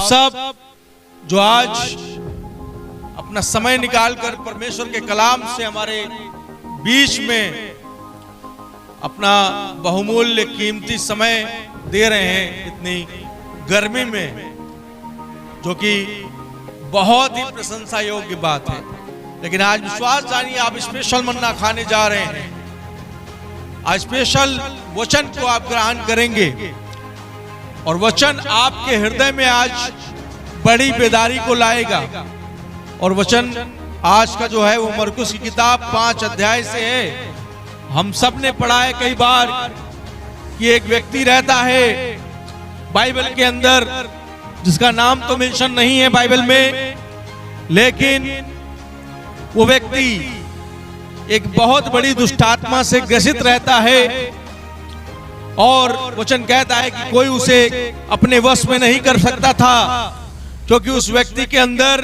सब जो आज अपना समय निकालकर परमेश्वर के कलाम से हमारे बीच में अपना बहुमूल्य कीमती समय दे रहे हैं इतनी गर्मी में, जो कि बहुत ही प्रशंसा योग्य बात है। लेकिन आज विश्वास जानिए, आप स्पेशल मन्ना खाने जा रहे हैं। आज स्पेशल वचन को आप ग्रहण करेंगे और वचन आपके हृदय में आज बड़ी बेदारी को लाएगा। और वचन आज का जो है वो मरकुस की किताब 5 अध्याय से है। हम सब ने पढ़ा है कई बार कि एक व्यक्ति रहता है बाइबल के अंदर, जिसका नाम तो मेंशन नहीं है बाइबल में, लेकिन वो व्यक्ति एक बहुत बड़ी दुष्टात्मा से ग्रसित रहता है। और वचन कहता है कि कोई उसे अपने वश में नहीं कर सकता था, क्योंकि उस व्यक्ति के अंदर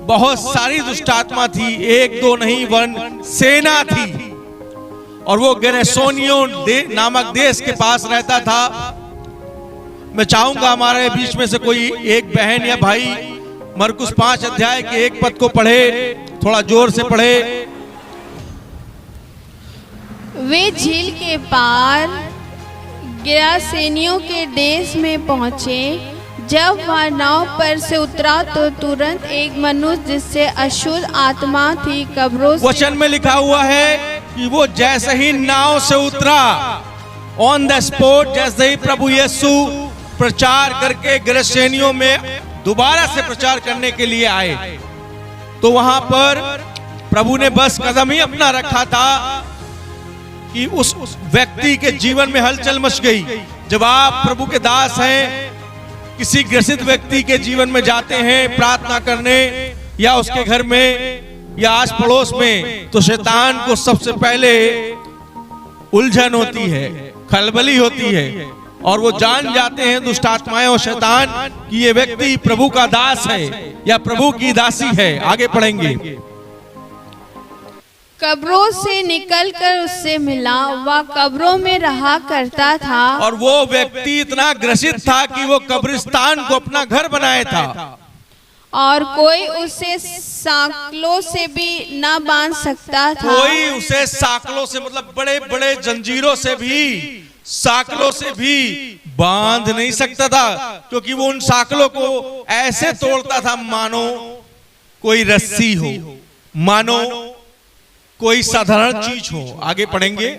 बहुत सारी दुष्टात्मा थी, एक दो नहीं वन सेना थी। और वो गेरेसोनियों नामक देश के पास रहता था। मैं चाहूंगा हमारे बीच में से कोई एक बहन या भाई मरकुस 5 अध्याय के एक पद को पढ़े, थोड़ा जोर से पढ़े। वे झील के पार गेरासेनियों के देश में पहुंचे। जब वह नाव पर से उतरा तो तुरंत एक मनुष्य जिससे अशुद्ध आत्मा थी कब्रों से, वचन में लिखा हुआ है कि वो जैसे ही नाव से उतरा, ऑन द स्पॉट, जैसे ही प्रभु यीशु प्रचार करके गेरासेनियों में दोबारा से प्रचार करने के लिए आए, तो वहां पर प्रभु ने बस कदम ही अपना रखा था कि उस व्यक्ति के जीवन में हलचल मच गई। जब आप प्रभु के दास हैं, किसी ग्रसित व्यक्ति के जीवन में जाते हैं प्रार्थना करने या उसके घर में या आस पड़ोस में, तो शैतान को सबसे पहले उलझन होती है, खलबली होती है, और वो जान जाते हैं दुष्ट आत्माएं और शैतान कि ये व्यक्ति प्रभु का दास है या प्रभु की दासी है। आगे पढ़ेंगे। कब्रों से निकलकर उससे मिला, वह कब्रों में रहा करता था। और वो व्यक्ति इतना ग्रसित था कि वो कब्रिस्तान को अपना घर बनाया था, और कोई उसे साकलों से भी ना बांध सकता था। कोई उसे साकलों से, मतलब बड़े बड़े जंजीरों से भी, साकलों से भी बांध नहीं सकता था, क्योंकि वो उन साकलों को ऐसे तोड़ता था मानो कोई रस्सी हो, मानो कोई साधारण चीज हो। आगे पढ़ेंगे।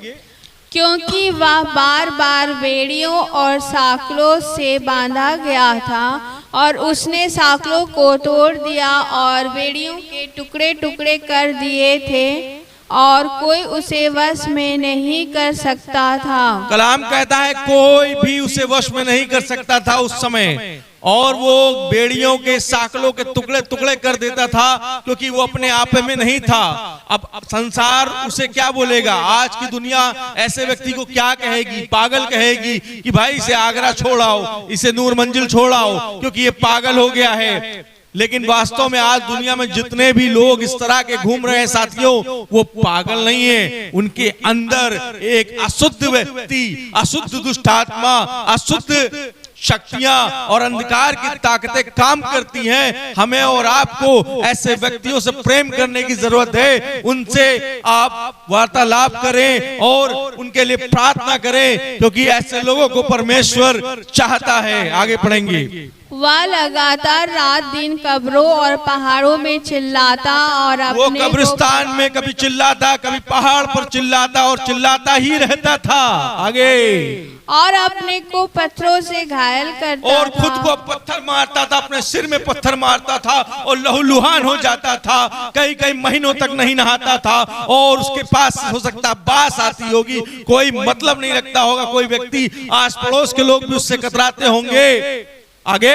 क्योंकि वह बार बार बेड़ियों और साकलों से बांधा गया था, और उसने साकलों को तोड़ दिया और बेड़ियों के टुकड़े टुकड़े कर दिए थे, और कोई उसे वश में नहीं कर सकता था। कलाम कहता है कोई भी उसे वश में नहीं कर सकता था उस समय, और वो बेड़ियों के साकलों के टुकड़े टुकड़े कर देता था, क्योंकि वो अपने आप में नहीं था। अब संसार उसे क्या बोलेगा? आज की दुनिया ऐसे व्यक्ति को क्या कहेगी? पागल कहेगी कि भाई इसे आगरा छोड़ाओ, इसे नूर मंजिल छोड़ाओ, क्योंकि ये पागल हो गया है। लेकिन वास्तव में आज दुनिया में जितने भी लोग इस तरह के घूम रहे हैं साथियों, वो पागल नहीं है। उनके अंदर एक अशुद्ध व्यक्ति, अशुद्ध दुष्ट आत्मा, अशुद्ध शक्तियां और अंधकार की ताकतें काम करती हैं। हमें और आपको ऐसे व्यक्तियों से प्रेम करने की जरूरत है। उनसे आप वार्तालाप करें और उनके लिए प्रार्थना करें, क्योंकि ऐसे लोगों को परमेश्वर चाहता है। आगे पढ़ेंगे। वह लगातार रात दिन कब्रों और पहाड़ों में चिल्लाता और वो कब्रिस्तान में कभी चिल्लाता, कभी पहाड़ पर चिल्लाता, और चिल्लाता ही रहता था। आगे। और अपने को पत्थरों से घायल करता और खुद को पत्थर मारता था, अपने सिर में पत्थर मारता था और लहूलुहान हो जाता था। कई कई महीनों तक नहीं नहाता था, और उसके पास हो सकता बास आती होगी, कोई मतलब नहीं रखता होगा। कोई व्यक्ति, आस पड़ोस के लोग भी उससे कतराते होंगे। आगे।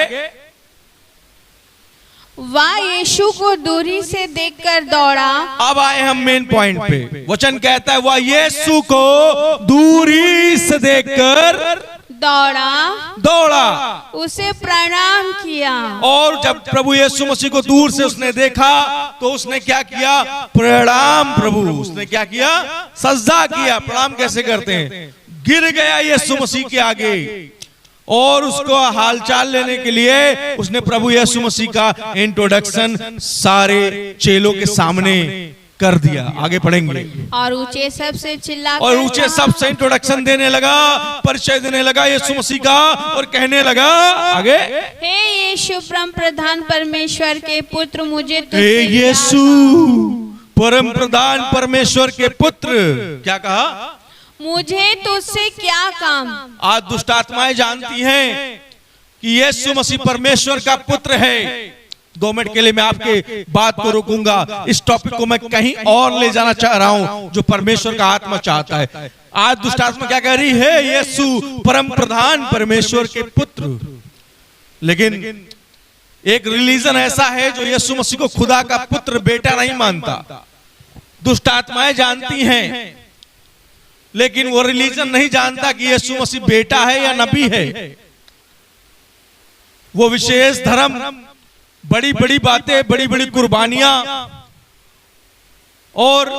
वह यीशु को दूरी से देखकर दौड़ा। अब आए हम मेन पॉइंट पे। वचन कहता है वह यीशु को दूरी से देखकर दौड़ा, उसे प्रणाम किया। और जब प्रभु यीशु मसीह को दूर से उसने देखा तो उसने क्या किया? प्रणाम प्रभु। उसने क्या किया? सजदा किया। प्रणाम कैसे करते हैं? गिर गया यीशु मसीह के आगे और उसको हालचाल लेने के लिए उसने प्रभु यीशु मसीह का इंट्रोडक्शन सारे चेलों के सामने कर दिया। आगे पढ़ेंगे। और ऊंचे शब्द से चिल्लाकर और ऊंचे शब्द से इंट्रोडक्शन देने लगा, परिचय देने लगा यीशु मसीह का, और कहने लगा आगे, हे यीशु परम प्रधान परमेश्वर के पुत्र, मुझे हे तुझसे यीशु परम प्रधान परमेश्वर के पुत्र, क्या कहा? मुझे तुझसे क्या काम? आज दुष्ट आत्माएं जानती हैं कि यीशु मसीह परमेश्वर का पुत्र है। 2 मिनट के लिए मैं आपके बात को रोकूंगा। इस टॉपिक को मैं कहीं और ले जाना चाह रहा हूं जो परमेश्वर का आत्मा चाहता है। आज दुष्ट आत्मा क्या कह रही है? यीशु परम प्रधान परमेश्वर के पुत्र। लेकिन एक रिलीजन ऐसा है जो यीशु मसीह को खुदा का पुत्र, बेटा नहीं मानता। दुष्ट आत्माएं जानती हैं, लेकिन वो रिलीजन नहीं जानता कि यीशु मसीह बेटा है या नबी है। वो विशेष धर्म, बड़ी बड़ी बातें, बड़ी बड़ी कुर्बानियां और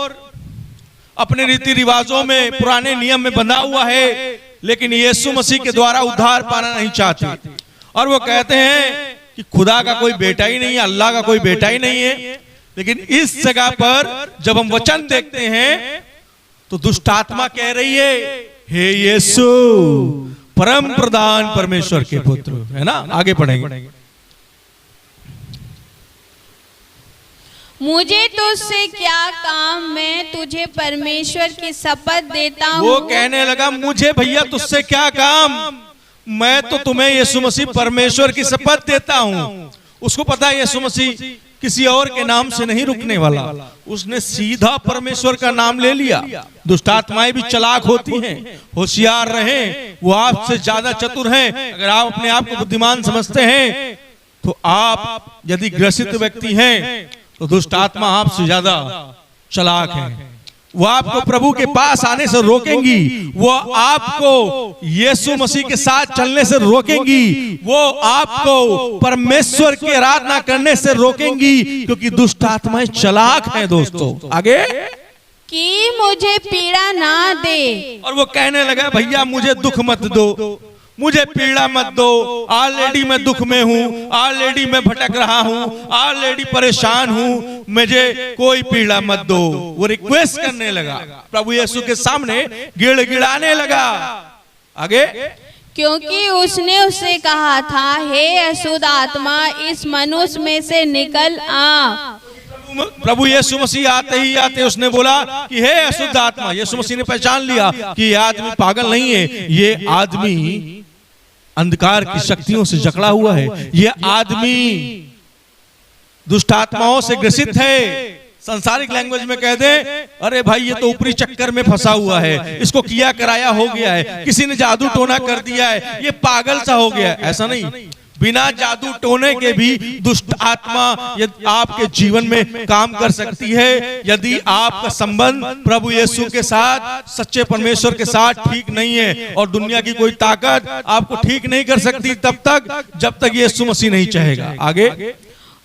अपने रीति रिवाजों में, पुराने नियम में बंधा हुआ है, लेकिन यीशु मसीह के द्वारा उद्धार पाना नहीं चाहते। और वो कहते हैं कि खुदा का कोई बेटा ही नहीं है, अल्लाह का कोई बेटा ही नहीं है। लेकिन इस जगह पर जब हम वचन देखते हैं तो दुष्ट आत्मा कह रही है, हे यीशु परम प्रधान परमेश्वर के पुत्र, है ना? आगे पढ़ेंगे। मुझे तुझसे क्या काम? मैं तुझे परमेश्वर की शपथ देता हूँ। वो कहने लगा, मुझे भैया तुझसे क्या काम? मैं तो तुम्हें यीशु मसीह परमेश्वर की शपथ देता हूँ। उसको पता है यीशु मसीह किसी और के नाम से नहीं रुकने वाला। उसने सीधा परमेश्वर का नाम ले लिया। दुष्ट आत्माएं भी चालाक होती हैं, होशियार रहें, वो आपसे ज्यादा चतुर हैं। अगर आप अपने आप को बुद्धिमान समझते हैं तो आप यदि ग्रसित व्यक्ति हैं तो दुष्ट आत्मा आपसे ज्यादा चालाक है। वो आपको प्रभु के पास आने से रोकेंगी, वो आपको यीशु मसीह के साथ चलने से रोकेंगी, वो आपको परमेश्वर की आराधना करने से रोकेंगी, क्योंकि दुष्ट आत्माएं चालाक हैं। दोस्तों आगे, कि मुझे पीड़ा ना दे। और वो कहने लगा, भैया मुझे दुख मत दो, मुझे पीड़ा मत दो। ऑलरेडी मैं दुख में हूँ, ऑलरेडी मैं भटक रहा हूँ, ऑलरेडी परेशान हूँ, मुझे कोई पीड़ा मत दो। वो रिक्वेस्ट करने लगा, प्रभु यीशु के सामने गिड़गिड़ाने लगा। आगे, क्योंकि उसने उससे कहा था, हे अशुद्ध आत्मा इस मनुष्य में से निकल आ। प्रभु यीशु मसीह आते उसने बोला कि हे अशुद्ध आत्मा। यीशु मसीह ने पहचान लिया कि ये आदमी पागल नहीं है, ये आदमी अंधकार की शक्तियों से जकड़ा हुआ है, ये आदमी दुष्ट आत्माओं से ग्रसित है। संसारिक लैंग्वेज में कह दे, अरे भाई ये तो ऊपरी चक्कर में फंसा हुआ है, इसको किया कराया हो गया है, किसी ने जादू टोना कर दिया है, ये पागल सा हो गया है। ऐसा नहीं, बिना जादू टोने के भी दुष्ट आत्मा यदि आपके जीवन में काम कर सकती है। यदि आपका संबंध प्रभु यीशु के साथ, सच्चे परमेश्वर के साथ ठीक नहीं है, और दुनिया की कोई ताकत आपको ठीक नहीं कर सकती तब तक, जब तक यीशु मसीह नहीं चाहेगा। आगे,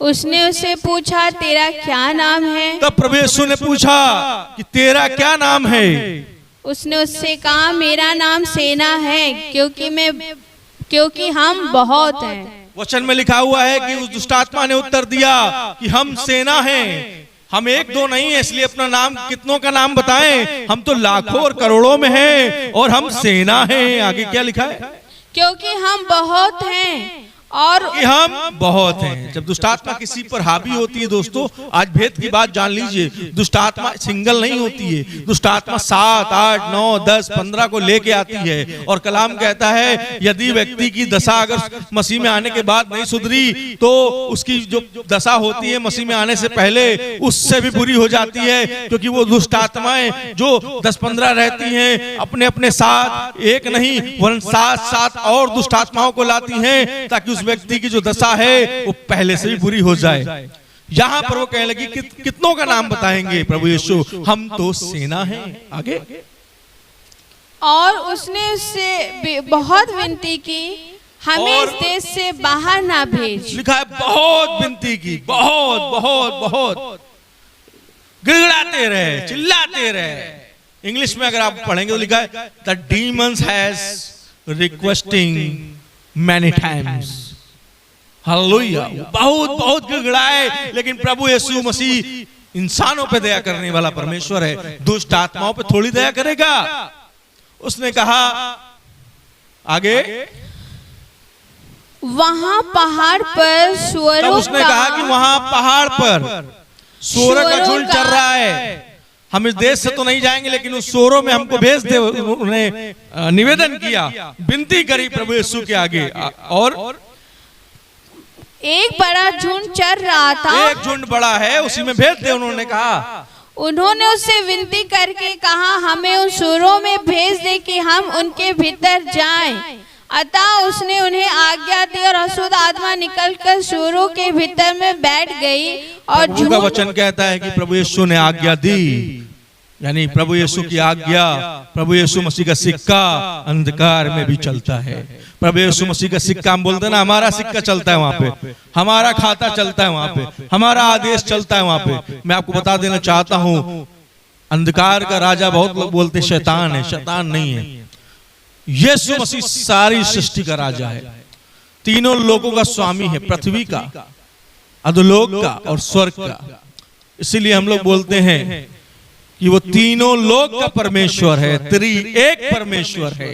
उसने उससे पूछा, तेरा क्या नाम है? तब प्रभु यीशु ने पूछा कि तेरा क्या नाम है? उसने उससे कहा, मेरा नाम सेना है, क्योंकि हम बहुत हैं। वचन में लिखा हुआ है कि उस दुष्ट आत्मा ने उत्तर दिया कि हम सेना हैं, हम एक दो नहीं है, इसलिए अपना नाम, कितनों का नाम बताएं? हम तो लाखों और करोड़ों में हैं और हम सेना हैं। आगे क्या लिखा है? क्योंकि हम बहुत हैं और हम बहुत हैं। जब दुष्ट आत्मा किसी पर हावी होती है, दोस्तों आज भेद की बात जान लीजिए, दुष्ट आत्मा सिंगल नहीं होती है। दुष्ट आत्मा 7, 8, 9, 10, 15 को लेके आती है। और कलाम कहता है यदि व्यक्ति की दशा अगर मसीह में आने के बाद नहीं सुधरी तो उसकी जो दशा होती है मसीह में आने से पहले उससे भी बुरी हो जाती है, क्योंकि वो दुष्ट आत्माएं जो 10-15 रहती हैं अपने अपने साथ एक नहीं वरन 7-7 और दुष्ट आत्माओं को लाती हैं, ताकि उस व्यक्ति की जो दशा है वो पहले से भी बुरी हो जाए। यहां पर वो कहने लगी कि कितनों का नाम बताएंगे प्रभु यीशु? हम तो सेना हैं। आगे, और उसने उससे बहुत विनती की, हमें इस देश से बाहर ना भेज। लिखा है बहुत विनती की, बहुत बहुत बहुत गिड़गिड़ाते रहे, चिल्लाते रहे। इंग्लिश में अगर आप पढ़ेंगे तो लिखा है the demons has requesting many times. Hallelujah. बहुत बहुत गिड़गिड़ाए, लेकिन प्रभु यीशु मसीह इंसानों पे दया करने वाला परमेश्वर है, दुष्ट आत्माओं पे थोड़ी दया करेगा। उसने कहा आगे, वहां पहाड़ पर सुअरों का, उसने कहा कि वहां पहाड़ पर सूअर का झुंड चल रहा है। हम इस देश से तो नहीं जाएंगे, लेकिन उस सूअरों में हमको भेज दे। उन्होंने निवेदन किया, विनती करी प्रभु यीशु के आगे, और एक बड़ा झुंड चल रहा था। एक झुंड बड़ा है, उसी में भेज दे उन्होंने कहा। उन्होंने उससे विनती करके कहा, हमें उन सूअरों में भेज दे कि हम उनके भीतर जाएं। अतः उसने उन्हें आज्ञा दी और अशुद्ध आत्मा निकलकर सूअरों के भीतर में बैठ गई। और प्रभु का वचन कहता है कि प्रभु यीशु ने आज्ञा दी, यानी प्रभु यीशु की आज्ञा, प्रभु यीशु मसीह का सिक्का अंधकार में भी चलता है। प्रभु यीशु मसीह का सिक्का, हम बोलते हैं ना, हमारा सिक्का चलता है वहां पे, हमारा खाता चलता है वहां पे, हमारा आदेश चलता है वहां पे। मैं आपको बता देना चाहता हूं, अंधकार का राजा बहुत लोग बोलते शैतान है, शैतान नहीं है। यीशु मसीह सारी सृष्टि का राजा है, तीनों लोगों का स्वामी है, पृथ्वी का, अधोलोक का और स्वर्ग का। इसीलिए हम लोग बोलते हैं कि वो तीनों लोक का परमेश्वर है, त्रिएक परमेश्वर है।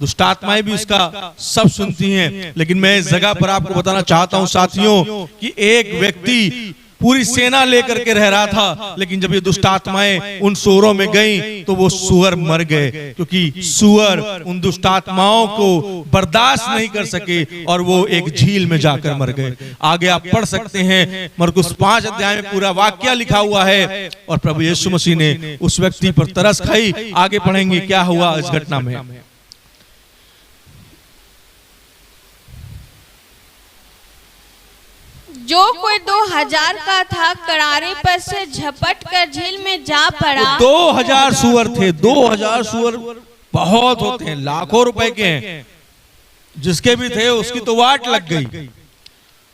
दुष्ट आत्माएं भी उसका सब सुनती हैं, लेकिन मैं इस जगह पर आपको बताना चाहता हूं साथियों कि एक व्यक्ति पूरी सेना लेकर के रह रहा था, लेकिन जब ये दुष्ट आत्माएं उन सूअरों में गईं तो वो सूअर मर गए, क्योंकि सूअर उन दुष्ट आत्माओं को बर्दाश्त नहीं कर सके और वो एक झील में जाकर मर गए। आगे आप पढ़ सकते हैं, मरकुस 5 अध्याय में पूरा वाक्य लिखा हुआ है। और प्रभु यीशु मसीह ने उस व्यक्ति पर तरस खाई। आगे पढ़ेंगे क्या हुआ इस घटना में। जो कोई 2000 का था, किनारे पर से झपट कर झील में जा पड़ा। 2000 सूअर थे। 2000 सूअर बहुत होते हैं, लाखों रुपए के हैं। जिसके भी थे उसकी तो वाट लग गई,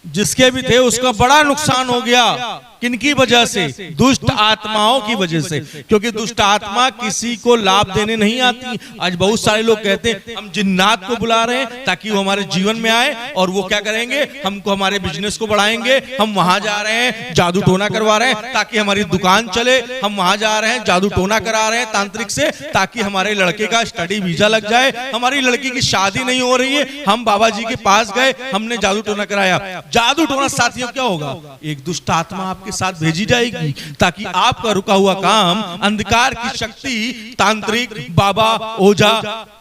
जिसके भी थे उसका बड़ा नुकसान हो गया। किनकी वजह से? दुष्ट आत्माओं की वजह से, क्योंकि दुष्ट आत्मा किसी को लाभ देने नहीं आती। आज बहुत सारे लोग कहते हैं हम जिन्नात को बुला रहे हैं ताकि वो हमारे जीवन में आए, और वो क्या करेंगे, हमको हमारे बिजनेस को बढ़ाएंगे। हम वहां जा रहे हैं, जादू टोना करवा रहे हैं ताकि हमारी दुकान चले। हम वहां जा रहे हैं, जादू टोना करा रहे हैं तांत्रिक से ताकि हमारे लड़के का स्टडी वीजा लग जाए। हमारी लड़की की शादी नहीं हो रही है, हम बाबा जी के पास गए, हमने जादू टोना कराया। जादू टोना साथियों क्या होगा? एक दुष्ट आत्मा आपके साथ भेजी जाएगी ताकि आपका रुका हुआ काम अंधकार की शक्ति, तांत्रिक, बाबा, ओझा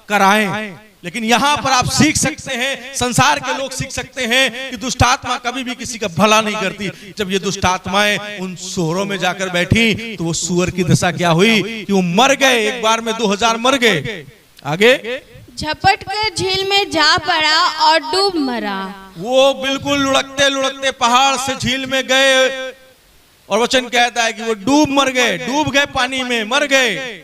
कराएं। लेकिन यहाँ पर आप सीख सकते हैं, संसार के लोग सीख सकते हैं कि दुष्ट आत्मा कभी भी किसी का भला नहीं करती। जब ये दुष्ट आत्माएं उन सूअरों में जाकर बैठी तो वो सूअर की दशा क्या हुई कि वो मर गए। एक बार में 2000 मर गए। आगे, झपट कर झील में जा पड़ा और डूब मरा। वो बिल्कुल लुढ़कते लुढ़कते पहाड़ से झील में गए, और वचन कहता है कि वो डूब मर गए, डूब गए पानी में, मर गए।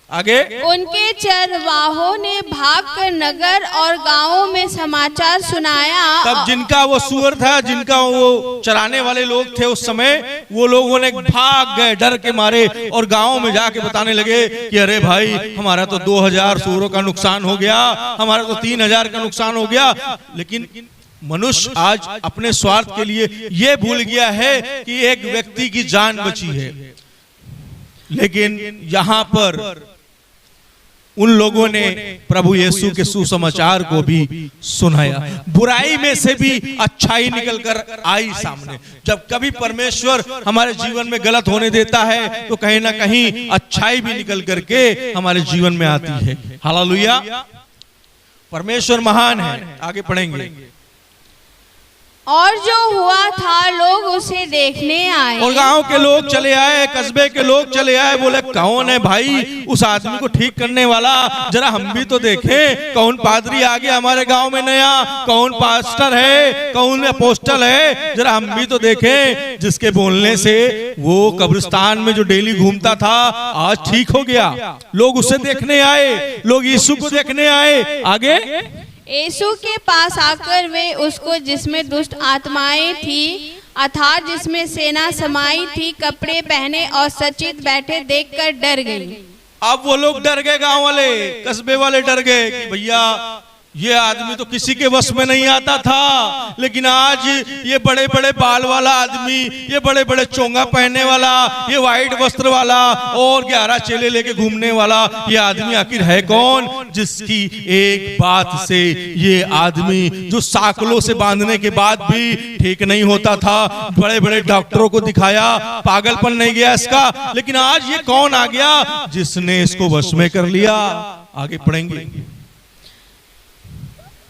आगे, उनके चरवाहों ने भागकर नगर और गांवों में समाचार सुनाया। तब जिनका वो सूअर था, जिनका वो चराने वाले लोग थे उस समय, वो लोगों ने भाग गए डर के मारे और गांवों में जाके बताने लगे कि अरे भाई, हमारा तो 2000 सूअरों का नुकसान हो गया, हमारा तो 3000 का नुकसान हो गया। लेकिन मनुष्य आज अपने स्वार्थ के लिए ये भूल गया है कि एक व्यक्ति की जान बची है। लेकिन यहाँ पर उन लोगों ने प्रभु यीशु के सुसमाचार को भी सुनाया। बुराई में से भी अच्छाई निकलकर आई सामने। जब कभी परमेश्वर हमारे जीवन में गलत होने देता है तो कहीं ना कहीं अच्छाई भी निकल करके हमारे जीवन में आती है। हालेलुया, परमेश्वर महान है। आगे पढ़ेंगे। और जो हुआ था, लोग उसे देखने आए। और गांव के लोग चले आए, कस्बे के लोग चले आए, बोले कौन है भाई उस आदमी को ठीक करने वाला, जरा हम भी तो देखें। कौन पादरी आ गया हमारे गांव में नया, कौन पास्टर है, कौन अपोस्टल है, जरा हम भी तो देखें। जिसके बोलने से वो कब्रिस्तान में जो डेली घूमता था आज ठीक हो गया। लोग उसे देखने आए, लोग यीशु को देखने आए। आगे, यीशु के पास आकर वे उसको, जिसमें दुष्ट आत्माएं थी अर्थात जिसमें सेना समाई थी, कपड़े पहने और सचित बैठे देखकर डर गई। अब वो लोग डर गए, गांव वाले, कस्बे वाले डर गए कि भैया ये आदमी तो किसी के वश में नहीं आता था, लेकिन आज ये बड़े बड़े बाल वाला आदमी, ये बड़े बड़े चोंगा पहनने वाला, ये वाइट वस्त्र वाला और 11 चेले लेके घूमने वाला ये आदमी आखिर है कौन? जिसकी एक बात से ये आदमी, जो साकलों से बांधने के बाद भी ठीक नहीं होता था, बड़े बड़े डॉक्टरों को दिखाया, पागलपन नहीं गया इसका, लेकिन आज ये कौन आ गया जिसने इसको वश में कर लिया? आगे पढ़ेंगे।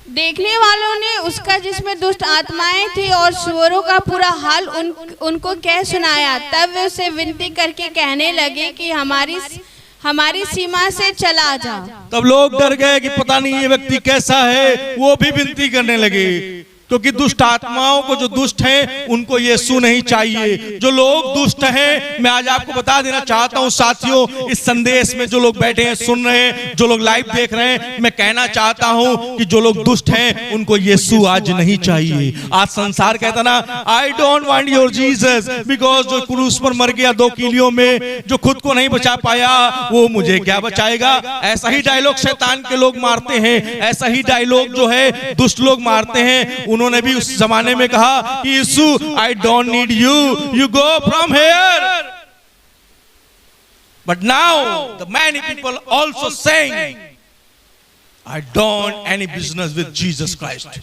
देखने वालों ने उसका जिसमें दुष्ट आत्माएं थी और सुअरों का पूरा हाल उनको कह सुनाया। तब वे उसे विनती करके कहने लगे कि हमारी सीमा से चला जा। तब लोग डर गए कि पता नहीं ये व्यक्ति कैसा है, वो भी विनती करने लगे, क्योंकि दुष्ट आत्माओं को, जो दुष्ट हैं उनको यीशु नहीं चाहिए। जो लोग दुष्ट हैं, मैं आज आपको बता देना चाहता हूं साथियों, इस संदेश में जो लोग बैठे हैं, सुन रहे हैं, जो लोग लाइव देख रहे हैं, मैं कहना चाहता हूं कि जो लोग दुष्ट हैं उनको यीशु आज नहीं चाहिए। आज संसार कहता ना, I don't want your Jesus, because जो क्रूस पर मर गया 2 कीलियों में, जो खुद को नहीं बचा पाया, वो मुझे क्या बचाएगा? ऐसा ही डायलॉग शैतान के लोग मारते हैं, ऐसा ही डायलॉग जो है दुष्ट लोग मारते हैं। उन्होंने भी उस जमाने में कहा कि Yeshu, I don't need you, you go from here. But now the many people also saying, I don't any business with Jesus Christ.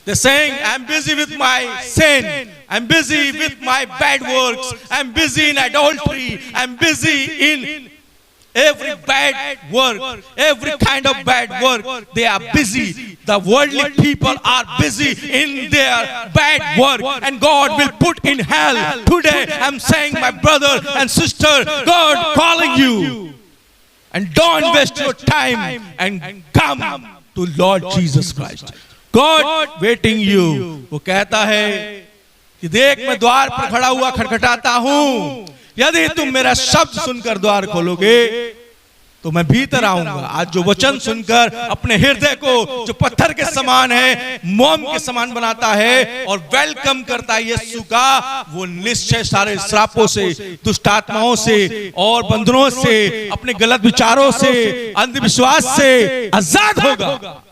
They're saying, I'm busy with my sin, I'm busy with my bad works, I'm busy in adultery, I'm busy in every bad work, every kind of bad work. They are busy. The worldly people are busy in their bad work, and God will put in hell. Today I'm saying, my brother and sister, God calling you, and don't waste your time and come to Lord Jesus Christ. God waiting you. वो कहता है कि देख, मैं द्वार पर खड़ा हुआ खटखटाता हूं, यदि तुम मेरा शब्द सुनकर द्वार खोलोगे तो मैं भीतर आऊंगा। आज जो वचन सुनकर अपने हृदय को, जो पत्थर के समान है, मोम के समान बनाता है और वेलकम करता है यीशु का, वो निश्चय सारे श्रापों से, दुष्ट आत्माओं से और बंधनों से, अपने गलत विचारों से, अंधविश्वास से आजाद होगा।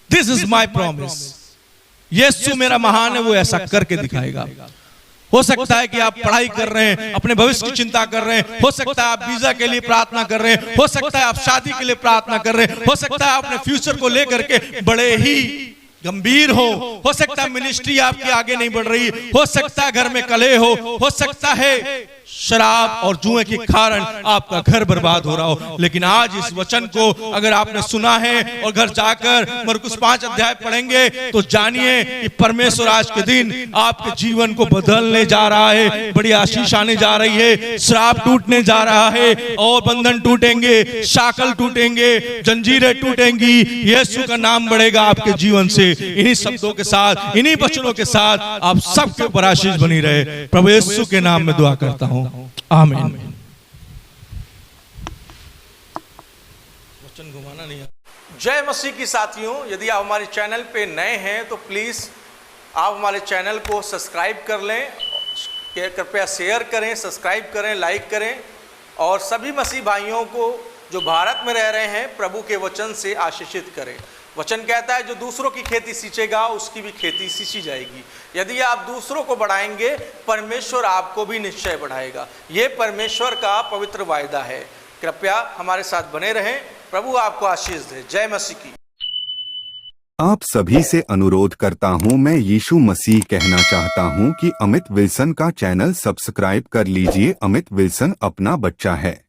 This is my promise. Yeshu मेरा महान है, वो ऐसा करके दिखाएगा। हो सकता है कि आप पढ़ाई कर रहे हैं, अपने भविष्य की चिंता कर रहे हैं, हो सकता है आप वीजा के लिए प्रार्थना कर रहे हैं, हो सकता है आप शादी के लिए प्रार्थना कर रहे हैं, हो सकता है अपने फ्यूचर को लेकर के बड़े ही गंभीर हो सकता है मिनिस्ट्री आपकी आगे नहीं बढ़ रही, हो सकता है घर में कलह हो सकता है शराब और जुए के कारण आपका घर बर्बाद हो रहा हो। लेकिन आज इस वचन को अगर आपने सुना है और घर जाकर मरकुस 5 अध्याय पढ़ेंगे तो जानिए कि परमेश्वर आज के दिन आपके जीवन को बदलने जा रहा है। बड़ी आशीष आने जा रही है, श्राप टूटने जा रहा है और बंधन टूटेंगे, शाकल टूटेंगे, जंजीरें टूटेंगी, यीशु का नाम बढ़ेगा आपके जीवन से। इन्हीं शब्दों के साथ, इन्हीं वचनों के साथ आप सबके ऊपर आशीष बनी रहे। प्रभु यीशु के नाम में दुआ करता हूं, आमीन। वचन घुमाना नहीं है। जय मसीह की साथियों, यदि आप हमारे चैनल पे नए हैं तो प्लीज आप हमारे चैनल को सब्सक्राइब कर लें, कृपया शेयर करें, सब्सक्राइब करें, लाइक करें और सभी मसीह भाइयों को जो भारत में रह रहे हैं प्रभु के वचन से आशीषित करें। वचन कहता है जो दूसरों की खेती सींचेगा उसकी भी खेती सींची जाएगी। यदि आप दूसरों को बढ़ाएंगे परमेश्वर आपको भी निश्चय बढ़ाएगा। ये परमेश्वर का पवित्र वायदा है। कृपया हमारे साथ बने रहें। प्रभु आपको आशीष दे। जय मसीह की। आप सभी से अनुरोध करता हूं, मैं यीशु मसीह कहना चाहता हूं कि अमित विल्सन का चैनल सब्सक्राइब कर लीजिए। अमित विल्सन अपना बच्चा है।